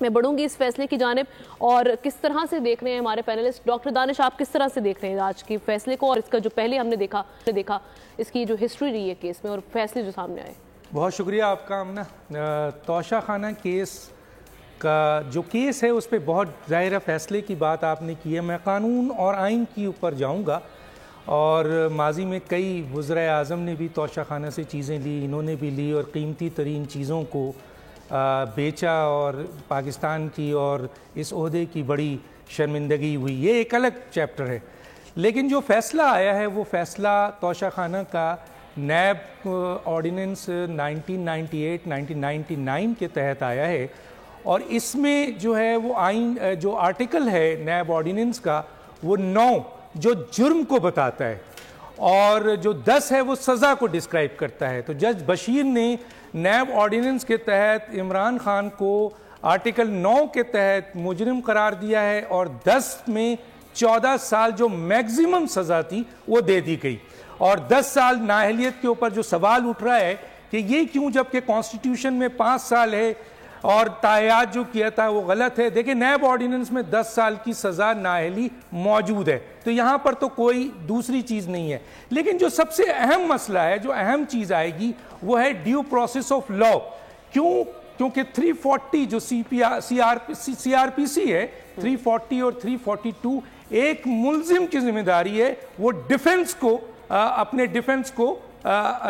میں بڑھوں گی اس فیصلے کی جانب، اور کس طرح سے دیکھ رہے ہیں ہمارے پینلسٹ. ڈاکٹر دانش، آپ کس طرح سے دیکھ رہے ہیں آج کی فیصلے کو، اور اس کا جو پہلے ہم نے دیکھا اس کی جو ہسٹری رہی ہے کیس میں اور فیصلے جو سامنے آئے؟ بہت شکریہ آپ کا آمنہ. توشہ خانہ کیس کا جو کیس ہے اس پہ بہت ظاہر فیصلے کی بات آپ نے کی ہے. میں قانون اور آئین کی اوپر جاؤں گا، اور ماضی میں کئی وزرائے اعظم نے بھی توشہ خانہ سے چیزیں لی، انہوں نے بھی لی اور قیمتی ترین چیزوں کو بیچا، اور پاکستان کی اور اس عہدے کی بڑی شرمندگی ہوئی. یہ ایک الگ چیپٹر ہے. لیکن جو فیصلہ آیا ہے وہ فیصلہ توشہ خانہ کا نیب آرڈیننس 1998-1999 کے تحت آیا ہے، اور اس میں جو ہے وہ آئین جو آرٹیکل ہے نیب آرڈیننس کا وہ 9 جو جرم کو بتاتا ہے، اور جو 10 ہے وہ سزا کو ڈسکرائب کرتا ہے. تو جج بشیر نے نیب آرڈیننس کے تحت عمران خان کو آرٹیکل 9 کے تحت مجرم قرار دیا ہے، اور 10 میں 14 سال جو میگزیمم سزا تھی وہ دے دی گئی. اور 10 سال نااہلیت کے اوپر جو سوال اٹھ رہا ہے کہ یہ کیوں، جبکہ کانسٹیٹیوشن میں 5 سال ہے اور تائیاد جو کیا تھا وہ غلط ہے. دیکھیں نیب آرڈیننس میں 10 سال کی سزا نااہلی موجود ہے، تو یہاں پر تو کوئی دوسری چیز نہیں ہے. لیکن جو سب سے اہم مسئلہ ہے، جو اہم چیز آئے گی وہ ہے ڈیو پروسیس آف لا. کیونکہ 340 جو سی آر پی سی ہے، 340 اور 342 ایک ملزم کی ذمہ داری ہے وہ ڈیفنس کو اپنے ڈیفنس کو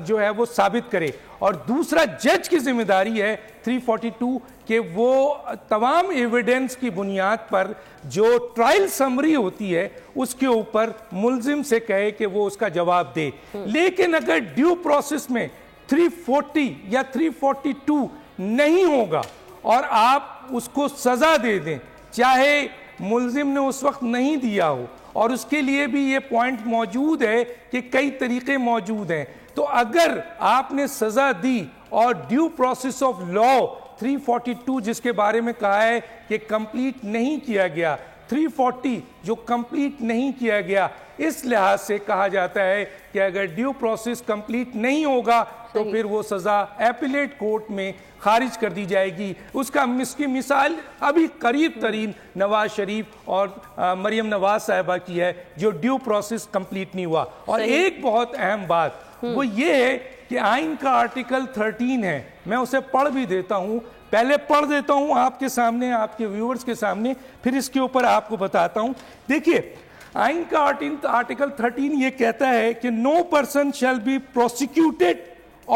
جو ہے وہ ثابت کرے، اور دوسرا جج کی ذمہ داری ہے 342 کہ وہ تمام ایویڈنس کی بنیاد پر جو ٹرائل سمری ہوتی ہے اس کے اوپر ملزم سے کہے کہ وہ اس کا جواب دے. لیکن اگر ڈیو پروسیس میں 340 یا 342 نہیں ہوگا اور آپ اس کو سزا دے دیں، چاہے ملزم نے اس وقت نہیں دیا ہو، اور اس کے لیے بھی یہ پوائنٹ موجود ہے کہ کئی طریقے موجود ہیں، تو اگر آپ نے سزا دی اور ڈیو پروسیس آف لا 342 جس کے بارے میں کہا ہے کہ کمپلیٹ نہیں کیا گیا، 340 جو کمپلیٹ نہیں کیا گیا، اس لحاظ سے کہا جاتا ہے کہ اگر ڈیو پروسیس کمپلیٹ نہیں ہوگا تو پھر وہ سزا ایپیلیٹ کورٹ میں خارج کر دی جائے گی. اس کی مثال ابھی قریب ترین نواز شریف اور مریم نواز صاحبہ کی ہے جو ڈیو پروسیس کمپلیٹ نہیں ہوا. اور ایک بہت اہم بات وہ یہ ہے کہ آئین کا آرٹیکل 13 ہے، میں اسے پڑھ بھی دیتا ہوں، پہلے پڑھ دیتا ہوں آپ کے سامنے، آپ کے ویورز کے سامنے، پھر اس کے اوپر آپ کو بتاتا ہوں. دیکھیے آئین کا آرٹیکل 13 یہ کہتا ہے کہ no person shall be prosecuted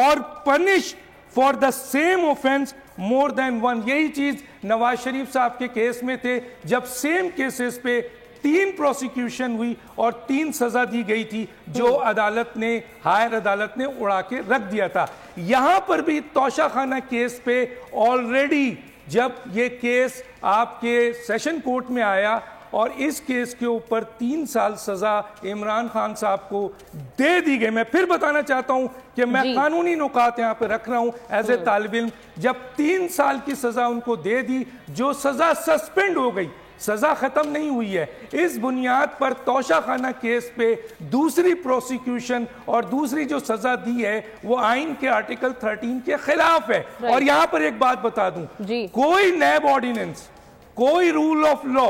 or punished for the same offense more than one. یہی چیز نواز شریف صاحب کے کیس میں تھے جب سیم کیسز پہ 3 پروسیکیوشن ہوئی اور 3 سزا دی گئی تھی جو عدالت نے ہائر عدالت نے اڑا کے رکھ دیا تھا. یہاں پر بھی توشہ خانہ کیس پہ آلریڈی جب یہ کیس آپ کے سیشن کورٹ میں آیا اور اس کیس کے اوپر 3 سال سزا عمران خان صاحب کو دے دی گئی. میں پھر بتانا چاہتا ہوں کہ میں قانونی نکات یہاں پہ رکھ رہا ہوں ایز اے طالب علم. جب 3 سال کی سزا ان کو دے دی، جو سزا سسپینڈ ہو گئی، سزا ختم نہیں ہوئی ہے، اس بنیاد پر توشہ خانہ کیس پہ دوسری پروسیکیوشن اور دوسری جو سزا دی ہے وہ آئین کے آرٹیکل 13 کے خلاف ہے. اور یہاں پر ایک بات بتا دوں، کوئی نیب آرڈیننس، کوئی رول آف لا،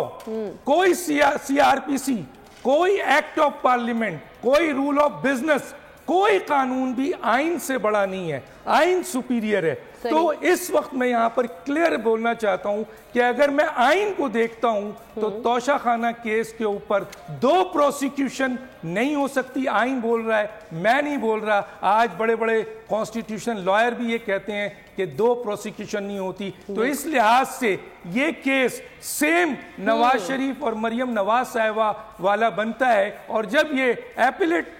کوئی سی آر پی سی، کوئی ایکٹ آف پارلیمنٹ، کوئی رول آف بزنس، کوئی قانون بھی آئین سے بڑا نہیں ہے، آئین سپیریئر ہے. تو اس وقت میں یہاں پر کلیئر بولنا چاہتا ہوں کہ اگر میں آئین کو دیکھتا ہوں تو توشہ خانہ کیس کے اوپر 2 پروسیکیوشن نہیں ہو سکتی. آئین بول رہا ہے، میں نہیں بول رہا. آج بڑے بڑے کانسٹیٹیوشن لائر بھی یہ کہتے ہیں کہ 2 پروسیکیوشن نہیں ہوتی. تو اس لحاظ سے یہ کیس سیم نواز شریف اور مریم نواز صاحبہ والا بنتا ہے. اور جب یہ ایپیلیٹ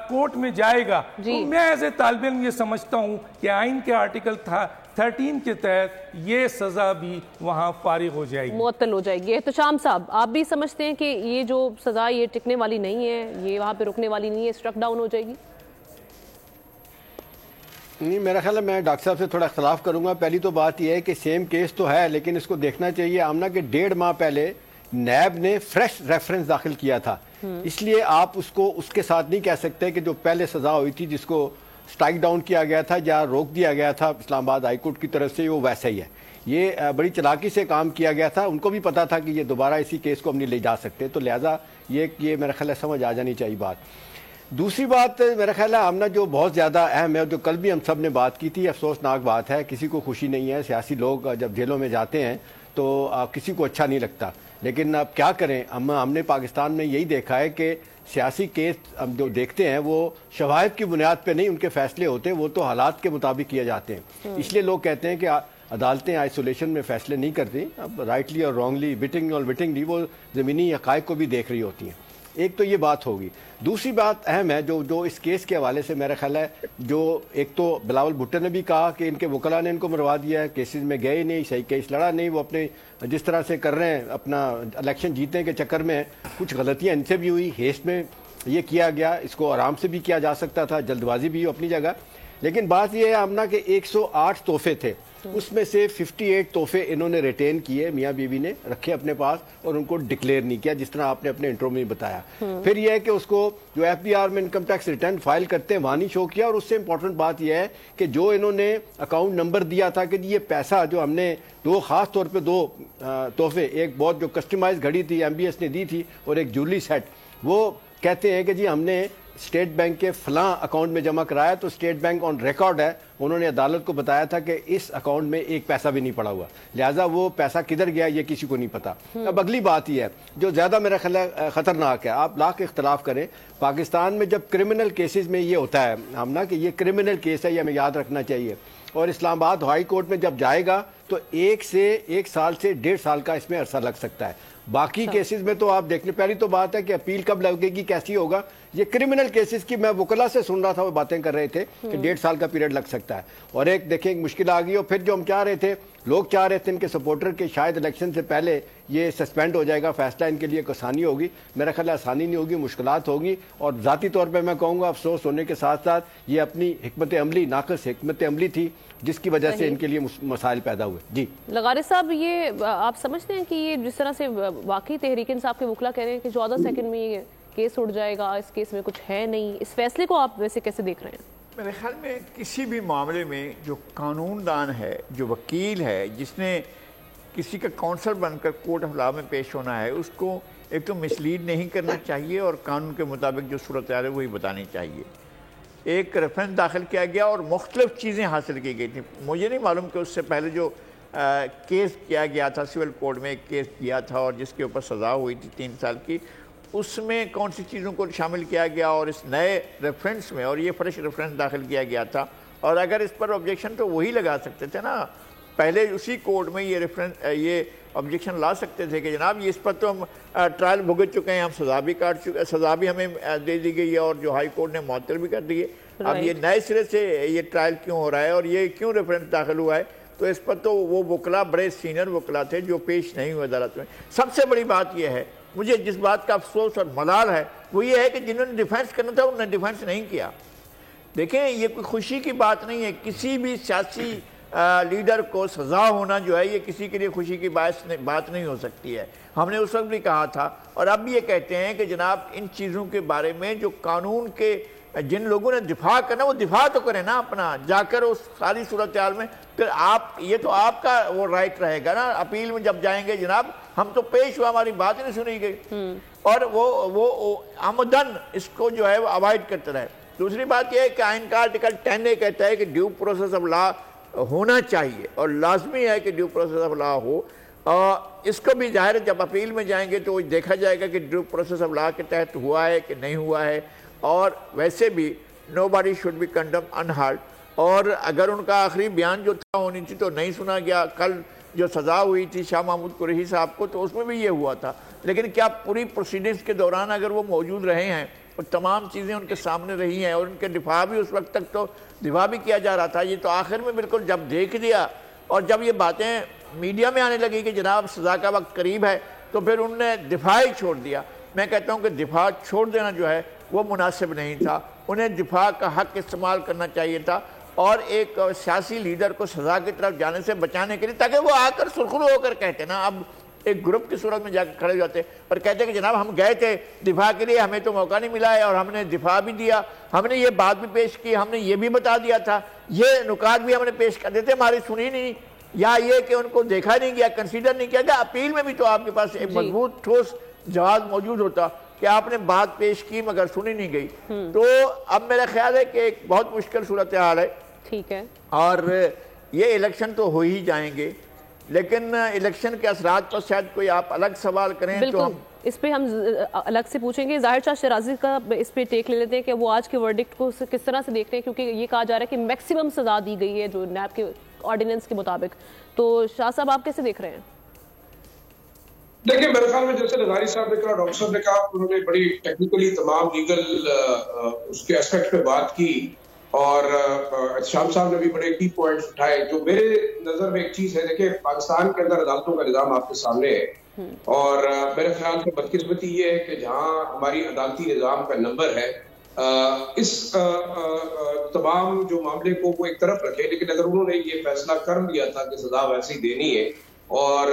کورٹ میں جائے گا تو میں ایز اے طالب علم یہ سمجھتا ہوں کہ آئین کے آرٹیکل 13 کے تحت یہ سزا بھی وہاں فارغ ہو جائے گی، معطل ہو جائے گی. احتشام صاحب، آپ بھی سمجھتے ہیں کہ یہ جو سزا یہ ٹکنے والی نہیں ہے، یہ وہاں پہ رکنے والی نہیں ہے، اسٹرک ڈاؤن ہو جائے گی؟ نہیں، میرا خیال ہے میں ڈاکٹر صاحب سے تھوڑا اختلاف کروں گا. پہلی تو بات یہ ہے کہ سیم کیس تو ہے، لیکن اس کو دیکھنا چاہیے آمنہ کہ 1.5 ماہ پہلے نیب نے فریش ریفرنس داخل کیا تھا. اس لیے آپ اس کو اس کے ساتھ نہیں کہہ سکتے کہ جو پہلے سزا ہوئی تھی جس کو سٹرائک ڈاؤن کیا گیا تھا یا روک دیا گیا تھا اسلام آباد ہائی کورٹ کی طرف سے، وہ ویسا ہی ہے. یہ بڑی چلاکی سے کام کیا گیا تھا. ان کو بھی پتا تھا کہ یہ دوبارہ اسی کیس کو ہم نہیں لے جا سکتے, تو لہٰذا یہ میرا خیال ہے سمجھ آ جانی چاہیے بات. دوسری بات میرا خیال ہے آمنہ جو بہت زیادہ اہم ہے, جو کل بھی ہم سب نے بات کی تھی, افسوسناک بات ہے, کسی کو خوشی نہیں ہے. سیاسی لوگ جب جیلوں میں جاتے ہیں تو کسی کو اچھا نہیں لگتا, لیکن اب کیا کریں, ہم نے پاکستان میں یہی دیکھا ہے کہ سیاسی کیس ہم جو دیکھتے ہیں وہ شواہد کی بنیاد پہ نہیں ان کے فیصلے ہوتے, وہ تو حالات کے مطابق کیے جاتے ہیں. اس لیے لوگ کہتے ہیں کہ عدالتیں آئسولیشن میں فیصلے نہیں کرتی, اب رائٹلی اور رانگلی, وٹنگ اور وٹنگلی وہ زمینی حقائق کو بھی دیکھ رہی ہوتی ہیں. ایک تو یہ بات ہوگی. دوسری بات اہم ہے جو اس کیس کے حوالے سے میرا خیال ہے, جو ایک تو بلاول بھٹو نے بھی کہا کہ ان کے وکلاء نے ان کو مروا دیا ہے, کیسز میں گئے نہیں, صحیح کیس لڑا نہیں, وہ اپنے جس طرح سے کر رہے ہیں اپنا الیکشن جیتنے کے چکر میں کچھ غلطیاں ان سے بھی ہوئی, ہیسٹ میں یہ کیا گیا, اس کو آرام سے بھی کیا جا سکتا تھا, جلد بازی بھی اپنی جگہ. لیکن بات یہ ہے آمنہ کہ 108 تحفے تھے, اس میں سے 58 تحفے انہوں نے ریٹین کیے, میاں بیوی نے رکھے اپنے پاس اور ان کو ڈکلیئر نہیں کیا, جس طرح آپ نے اپنے انٹرو میں بتایا. پھر یہ ہے کہ اس کو جو ایف بی آر میں انکم ٹیکس ریٹرن فائل کرتے ہیں وہاں نہیں شو کیا. اور اس سے امپورٹنٹ بات یہ ہے کہ جو انہوں نے اکاؤنٹ نمبر دیا تھا کہ یہ پیسہ جو ہم نے خاص طور پہ 2 تحفے, ایک بہت جو کسٹمائز گھڑی تھی ایم بی ایس نے دی تھی اور ایک جویلری سیٹ, وہ کہتے ہیں کہ جی ہم نے اسٹیٹ بینک کے فلاں اکاؤنٹ میں جمع کرایا, تو اسٹیٹ بینک آن ریکارڈ ہے, انہوں نے عدالت کو بتایا تھا کہ اس اکاؤنٹ میں ایک پیسہ بھی نہیں پڑا ہوا, لہٰذا وہ پیسہ کدھر گیا یہ کسی کو نہیں پتا. اب اگلی بات یہ ہے جو زیادہ میرا خیال ہے خطرناک ہے, آپ لاکھ اختلاف کریں, پاکستان میں جب کرمنل کیسز میں یہ ہوتا ہے ہم نا کہ یہ کرمنل کیس ہے, یہ ہمیں یاد رکھنا چاہیے, اور اسلام آباد ہائی کورٹ میں جب جائے گا تو 1 سال سے 1.5 سال کا اس میں عرصہ لگ سکتا ہے. باقی کیسز میں تو آپ دیکھنے, پہلی تو بات ہے کہ اپیل کب لگے گی, کیسی ہوگا. یہ کرمنل کیسز کی میں وکلا سے سن رہا تھا, وہ باتیں کر رہے تھے کہ 1.5 سال کا پیریڈ لگ سکتا ہے. اور ایک دیکھیں ایک مشکل آ گئی, اور پھر جو ہم چاہ رہے تھے, لوگ چاہ رہے تھے ان کے سپورٹر کے شاید الیکشن سے پہلے یہ سسپینڈ ہو جائے گا, فیصلہ ان کے لیے ایک آسانی ہوگی. میرا خیال ہے آسانی نہیں ہوگی, مشکلات ہوگی. اور ذاتی طور پہ میں کہوں گا افسوس ہونے کے ساتھ ساتھ یہ اپنی حکمت عملی, ناقص حکمت عملی تھی جس کی وجہ سے ان کے لیے مسائل پیدا ہوئے. جی لغارے صاحب, یہ آپ سمجھتے ہیں کہ یہ جس طرح سے واقعی تحریک انصاف کے وکلا کہہ رہے ہیں کہ 14 سیکنڈ میں یہ کیس اٹھ جائے گا, اس کیس میں کچھ ہے نہیں, اس فیصلے کو آپ ویسے کیسے دیکھ رہے ہیں؟ میرے خیال میں کسی بھی معاملے میں جو قانون دان ہے, جو وکیل ہے, جس نے کسی کا کونسل بن کر کورٹ آف لا میں پیش ہونا ہے, اس کو ایک تو مسلیڈ نہیں کرنا چاہیے اور قانون کے مطابق جو صورتحال ہے وہی بتانی چاہیے. ایک ریفرنس داخل کیا گیا اور مختلف چیزیں حاصل کی گئی تھیں. مجھے نہیں معلوم کہ اس سے پہلے جو کیس کیا گیا تھا سول کورٹ میں, ایک کیس کیا تھا اور جس کے اوپر سزا ہوئی تھی 3 سال کی, اس میں کون سی چیزوں کو شامل کیا گیا, اور اس نئے ریفرنس میں, اور یہ فریش ریفرنس داخل کیا گیا تھا. اور اگر اس پر آبجیکشن تو وہی لگا سکتے تھے نا, پہلے اسی کورٹ میں یہ آبجیکشن لا سکتے تھے کہ جناب یہ اس پر تو ہم ٹرائل بھگت چکے ہیں, ہم سزا بھی کاٹ چکے, سزا بھی ہمیں دے دی گئی ہے اور جو ہائی کورٹ نے معطل بھی کر دی ہے. اب یہ نئے سرے سے یہ ٹرائل کیوں ہو رہا ہے اور یہ کیوں ریفرنس داخل ہوا ہے, تو اس پر تو وہ وکلا بڑے سینئر وکلا تھے جو پیش نہیں ہوئے عدالت میں. سب سے بڑی بات یہ ہے, مجھے جس بات کا افسوس اور ملال ہے وہ یہ ہے کہ جنہوں نے ڈیفینس کرنا تھا انہوں نے ڈیفینس نہیں کیا. دیکھیں یہ کوئی خوشی کی بات نہیں ہے, کسی بھی سیاسی لیڈر کو سزا ہونا جو ہے یہ کسی کے لیے خوشی کی بات نہیں ہو سکتی ہے. ہم نے اس وقت بھی کہا تھا اور اب بھی یہ کہتے ہیں کہ جناب ان چیزوں کے بارے میں جو قانون کے جن لوگوں نے دفاع کرنا وہ دفاع تو کریں نا اپنا, جا کر اس ساری صورتحال میں. پھر آپ, یہ تو آپ کا وہ رائٹ رہے گا نا, اپیل میں جب جائیں گے جناب ہم تو پیش ہوا, ہماری بات ہی نہیں سنی گئی, اور وہ عمدن اس کو جو ہے وہ اوائڈ کرتے رہے. دوسری بات یہ ہے کہ آئین کا آرٹیکل 10A کہتا ہے کہ ڈیو پروسیس آف لا ہونا چاہیے اور لازمی ہے کہ ڈیو پروسیس آف لا ہو. اس کو بھی ظاہر جب اپیل میں جائیں گے تو دیکھا جائے گا کہ ڈیو پروسیس آف لا کے تحت ہوا ہے کہ نہیں ہوا ہے. اور ویسے بھی nobody should be condemned unheard, اور اگر ان کا آخری بیان جو تھا ہونی تھی تو نہیں سنا گیا. کل جو سزا ہوئی تھی شاہ محمود قریشی صاحب کو تو اس میں بھی یہ ہوا تھا, لیکن کیا پوری پروسیڈنگز کے دوران اگر وہ موجود رہے ہیں اور تمام چیزیں ان کے سامنے رہی ہیں اور ان کے دفاع بھی اس وقت تک تو دفاع بھی کیا جا رہا تھا, یہ تو آخر میں بالکل جب دیکھ دیا اور جب یہ باتیں میڈیا میں آنے لگی کہ جناب سزا کا وقت قریب ہے تو پھر انہوں نے دفاع ہی چھوڑ دیا. میں کہتا ہوں کہ دفاع چھوڑ دینا جو ہے وہ مناسب نہیں تھا, انہیں دفاع کا حق استعمال کرنا چاہیے تھا اور ایک سیاسی لیڈر کو سزا کی طرف جانے سے بچانے کے لیے, تاکہ وہ آ کر سرخرو ہو کر کہتے نا, اب ایک گروپ کی صورت میں جا کے کھڑے ہو جاتے اور کہتے کہ جناب ہم گئے تھے دفاع کے لیے, ہمیں تو موقع نہیں ملا ہے اور ہم نے دفاع بھی دیا, ہم نے یہ بات بھی پیش کی, ہم نے یہ بھی بتا دیا تھا, یہ نکات بھی ہم نے پیش کر دیتے, ہماری سنی نہیں. یا یہ کہ ان کو دیکھا نہیں گیا, کنسیڈر نہیں کیا گیا. اپیل میں بھی تو آپ کے پاس ایک مضبوط ٹھوس جواز موجود ہوتا کہ آپ نے بات پیش کی مگر سنی نہیں گئی. تو اب میرا خیال ہے کہ ایک بہت مشکل صورتحال ہے. ٹھیک ہے, اور یہ الیکشن تو ہو ہی جائیں گے, لیکن الیکشن کے اثرات پر شاید کوئی آپ الگ سوال کریں تو ہم اس پہ ہم الگ سے پوچھیں گے. ظاہر شاہ شیرازی کا اس پہ ٹیک لے لیتے ہیں کہ وہ آج کے ورڈکٹ کو کس طرح سے دیکھتے ہیں, کیونکہ یہ کہا جا رہا ہے کہ میکسیمم سزا دی گئی ہے جو نیب کے آرڈیننس کے مطابق. تو شاہ صاحب آپ کیسے دیکھ رہے ہیں؟ دیکھیں میرے خیال میں جیسے نظاری صاحب نے کہا, ڈاکٹر صاحب نے کہا, انہوں نے بڑی ٹیکنیکلی تمام لیگل اس کے اسپیکٹ پہ بات کی, اور احتشام صاحب نے بھی بڑے کی پوائنٹس اٹھائے. جو میرے نظر میں ایک چیز ہے, دیکھیں پاکستان کے اندر عدالتوں کا نظام آپ کے سامنے ہے, اور میرے خیال سے بدقسمتی یہ ہے کہ جہاں ہماری عدالتی نظام کا نمبر ہے, اس تمام جو معاملے کو وہ ایک طرف رکھے, لیکن اگر انہوں نے یہ فیصلہ کر لیا تھا کہ سزا ویسی دینی ہے, اور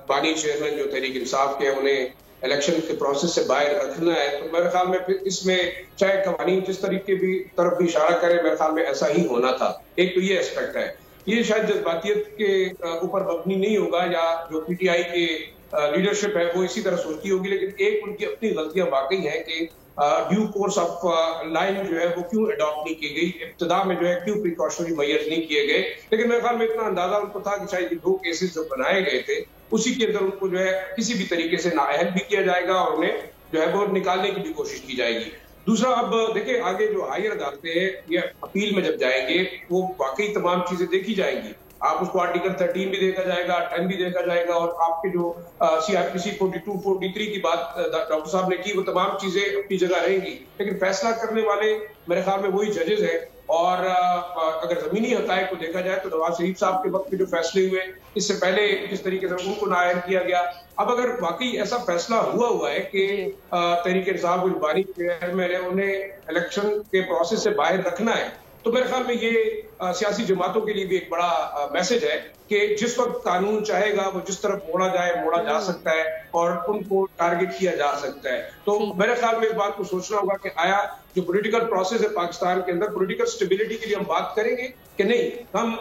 بانی چیئرمین جو تحریک انصاف کے انہیں الیکشن کے پروسیس سے باہر رکھنا ہے, تو میرے خیال میں پھر اس میں چاہے قوانین جس طریقے بھی طرف بھی اشارہ کرے, میرے خیال میں ایسا ہی ہونا تھا. ایک تو یہ اسپیکٹ ہے, یہ شاید جذباتیت کے اوپر مبنی نہیں ہوگا, یا جو پی ٹی آئی کے لیڈرشپ ہے وہ اسی طرح سوچتی ہوگی, لیکن ایک ان کی اپنی غلطیاں واقعی ہیں کہ ڈیو کورس آف لائن جو ہے وہ کیوں اڈاپٹ نہیں کی گئی, ابتدا میں جو ہے کیوں پریکاشنری میئرز نہیں کیے گئے. لیکن میرے خیال میں اتنا اندازہ ان کو تھا کہ شاید یہ 2 کیسز جو بنائے گئے تھے اسی کے اندر ان کو جو ہے کسی بھی طریقے سے نااہل بھی کیا جائے گا, اور انہیں جو ہے وہ نکالنے کی بھی کوشش کی جائے گی. دوسرا, اب دیکھیں آگے جو ہائر عدالتیں ہیں یہ اپیل میں جب جائیں گے وہ واقعی تمام چیزیں دیکھی جائیں گی. آپ اس کو آرٹیکل 13 بھی دیکھا جائے گا, 10 بھی دیکھا جائے گا, اور آپ کے جو CRPC 42, 43 کی بات ڈاکٹر صاحب نے کی, وہ تمام چیزیں اپنی جگہ رہیں گی. لیکن فیصلہ کرنے والے میرے خیال میں وہی ججز ہیں, اور اگر زمینی حقائق کو دیکھا جائے تو نواز شریف صاحب کے وقت میں جو فیصلے ہوئے, اس سے پہلے جس طریقے سے ان کو نااہل کیا گیا, اب اگر واقعی ایسا فیصلہ ہوا ہے کہ تحریک انصاف کو بانی چیئرمین ہے انہیں الیکشن کے پروسیس سے باہر رکھنا ہے, تو میرے خیال میں یہ سیاسی جماعتوں کے لیے بھی ایک بڑا میسج ہے کہ جس وقت قانون چاہے گا وہ جس طرف موڑا جا سکتا ہے, اور ان کو ٹارگٹ کیا جا سکتا ہے. تو میرے خیال میں اس بات کو سوچنا ہوگا کہ آیا جو پولیٹیکل پروسیس ہے پاکستان کے اندر, پولیٹیکل سٹیبلٹی کے لیے ہم بات کریں گے کہ نہیں, ہم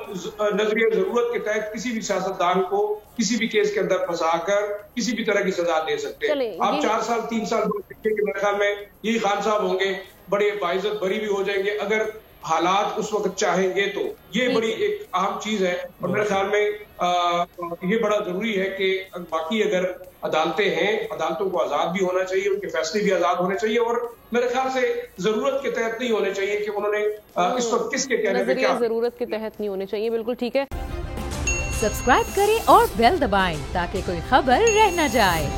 نظریہ ضرورت کے تحت کسی بھی سیاستدان کو کسی بھی کیس کے اندر پھنسا کر کسی بھی طرح کی سزا دے سکتے ہیں. آپ 4 سال 3 سال دیکھیں کہ میرے خیال میں یہی خان صاحب ہوں گے, بڑے باعزت بری بھی ہو جائیں گے اگر حالات اس وقت چاہیں گے تو. یہ بڑی ایک اہم چیز ہے, اور میرے خیال میں یہ بڑا ضروری ہے کہ باقی اگر عدالتیں ہیں, عدالتوں کو آزاد بھی ہونا چاہیے, ان کے فیصلے بھی آزاد ہونے چاہیے, اور میرے خیال سے ضرورت کے تحت نہیں ہونے چاہیے کہ انہوں نے اس وقت کس کے کہنے پہ کیا, ضرورت کے تحت نہیں ہونے چاہیے. بالکل ٹھیک ہے. سبسکرائب کریں اور بیل دبائیں تاکہ کوئی خبر رہ نہ جائے.